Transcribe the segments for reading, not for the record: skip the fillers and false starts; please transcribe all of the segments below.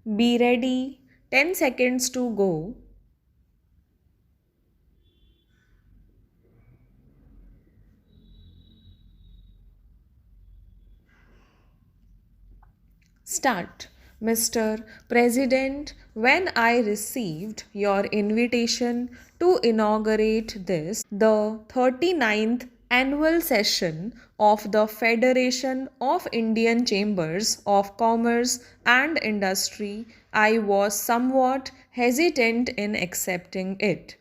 Be ready. 10 seconds to go. Start. Mr. President, when I received your invitation to inaugurate the 39th annual session of the Federation of Indian Chambers of Commerce and Industry, I was somewhat hesitant in accepting it.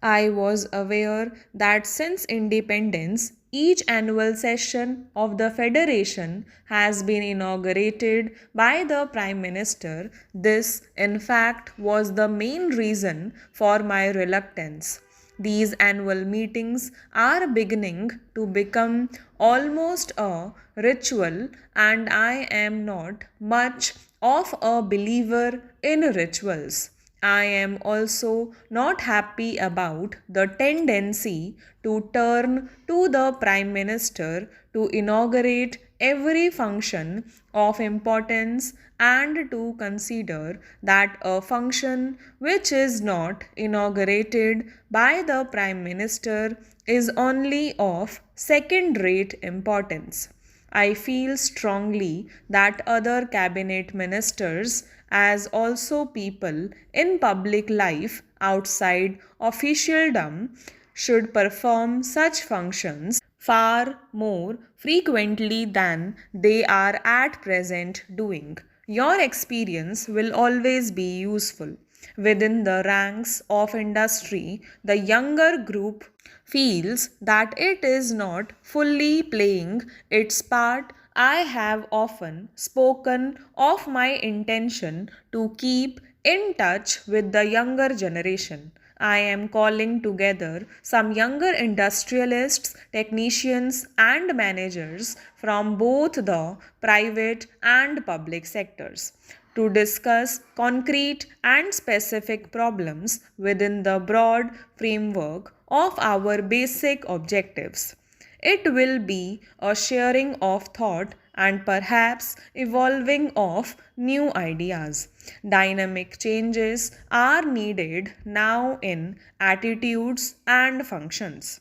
I was aware that since independence, each annual session of the Federation has been inaugurated by the Prime Minister. This, in fact, was the main reason for my reluctance. These annual meetings are beginning to become almost a ritual, and I am not much of a believer in rituals. I am also not happy about the tendency to turn to the Prime Minister to inaugurate every function of importance and to consider that a function which is not inaugurated by the Prime Minister is only of second rate importance. I feel strongly that other cabinet ministers, as also people in public life outside officialdom, should perform such functions far more frequently than they are at present doing. Your experience will always be useful. Within the ranks of industry, the younger group feels that it is not fully playing its part. I have often spoken of my intention to keep in touch with the younger generation. I am calling together some younger industrialists, technicians, and managers from both the private and public sectors to discuss concrete and specific problems within the broad framework of our basic objectives. It will be a sharing of thought and perhaps evolving of new ideas. Dynamic changes are needed now in attitudes and functions.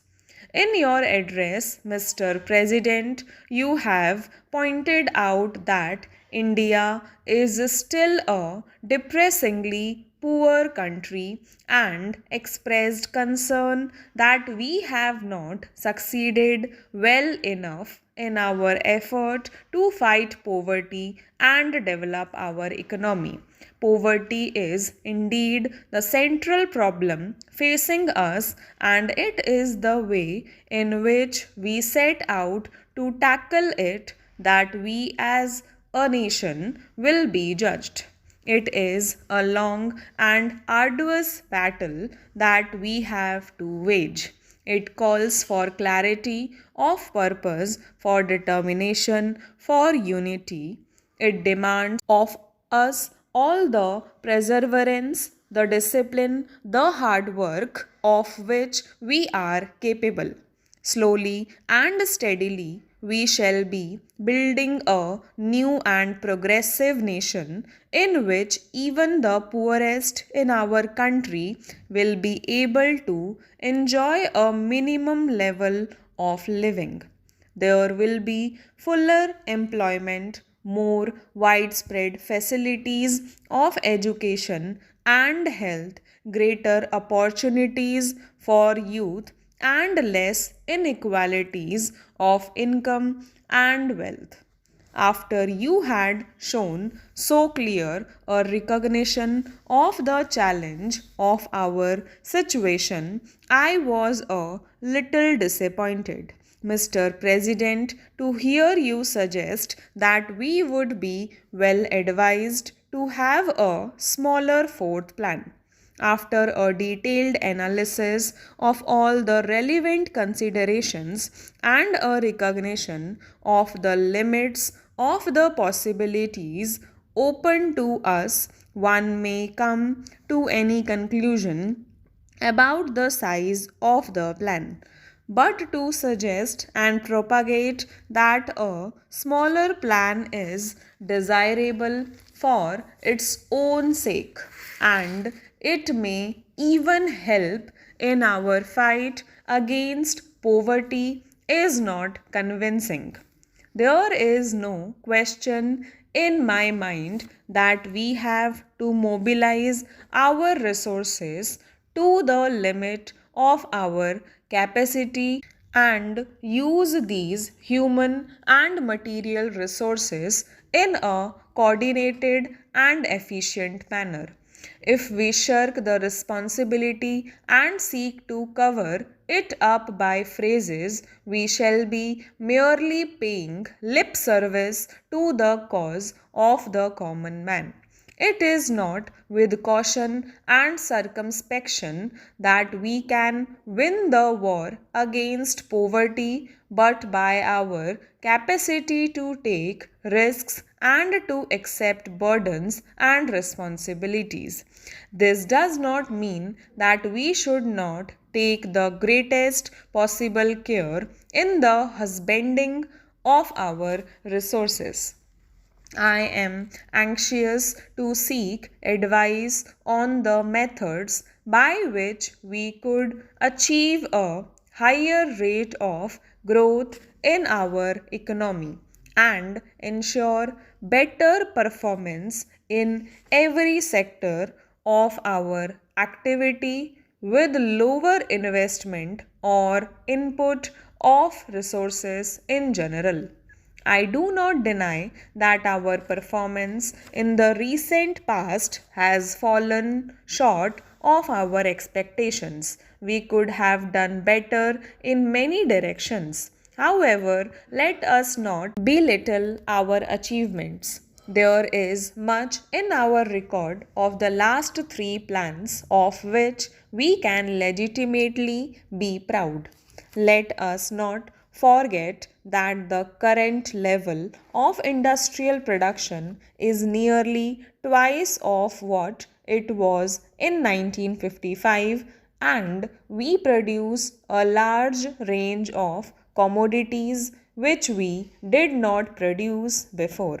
In your address, Mr. President, you have pointed out that India is still a depressingly poor country and expressed concern that we have not succeeded well enough in our effort to fight poverty and develop our economy. Poverty is indeed the central problem facing us, and it is the way in which we set out to tackle it that we as a nation will be judged. It is a long and arduous battle that we have to wage. It calls for clarity of purpose, for determination, for unity. It demands of us all the perseverance, the discipline, the hard work of which we are capable. Slowly and steadily, we shall be building a new and progressive nation in which even the poorest in our country will be able to enjoy a minimum level of living. There will be fuller employment, more widespread facilities of education and health, greater opportunities for youth, and less inequalities of income and wealth. After you had shown so clear a recognition of the challenge of our situation, I was a little disappointed, Mr. President, to hear you suggest that we would be well advised to have a smaller fourth plan. After a detailed analysis of all the relevant considerations and a recognition of the limits of the possibilities open to us, one may come to any conclusion about the size of the plan. but to suggest and propagate that a smaller plan is desirable for its own sake, and it may even help in our fight against poverty is not convincing. There is no question in my mind that we have to mobilize our resources to the limit of our capacity and use these human and material resources in a coordinated and efficient manner. If we shirk the responsibility and seek to cover it up by phrases, we shall be merely paying lip service to the cause of the common man. It is not with caution and circumspection that we can win the war against poverty, but by our capacity to take risks and to accept burdens and responsibilities. This does not mean that we should not take the greatest possible care in the husbanding of our resources. I am anxious to seek advice on the methods by which we could achieve a higher rate of growth in our economy and ensure better performance in every sector of our activity with lower investment or input of resources in general. I do not deny that our performance in the recent past has fallen short of our expectations. We could have done better in many directions. However, let us not belittle our achievements. There is much in our record of the last three plans of which we can legitimately be proud. Let us not forget that the current level of industrial production is nearly twice of what it was in 1955, and we produce a large range of commodities which we did not produce before.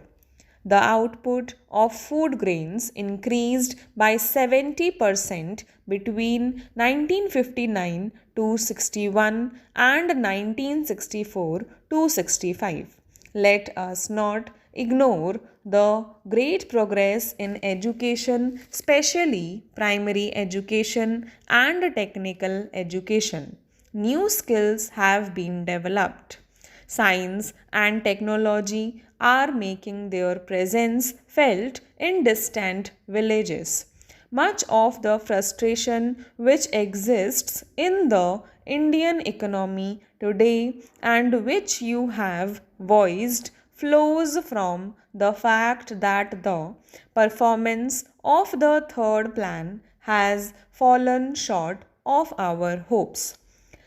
The output of food grains increased by 70% between 1959 to 61 and 1964 to 65. Let us not ignore the great progress in education, especially primary education and technical education. New skills have been developed. Science and technology are making their presence felt in distant villages. Much of the frustration which exists in the Indian economy today and which you have voiced flows from the fact that the performance of the third plan has fallen short of our hopes.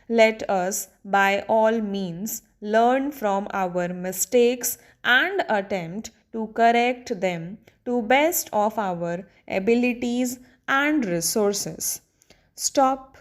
Let us, by all means, learn from our mistakes and attempt to correct them to best of our abilities and resources. Stop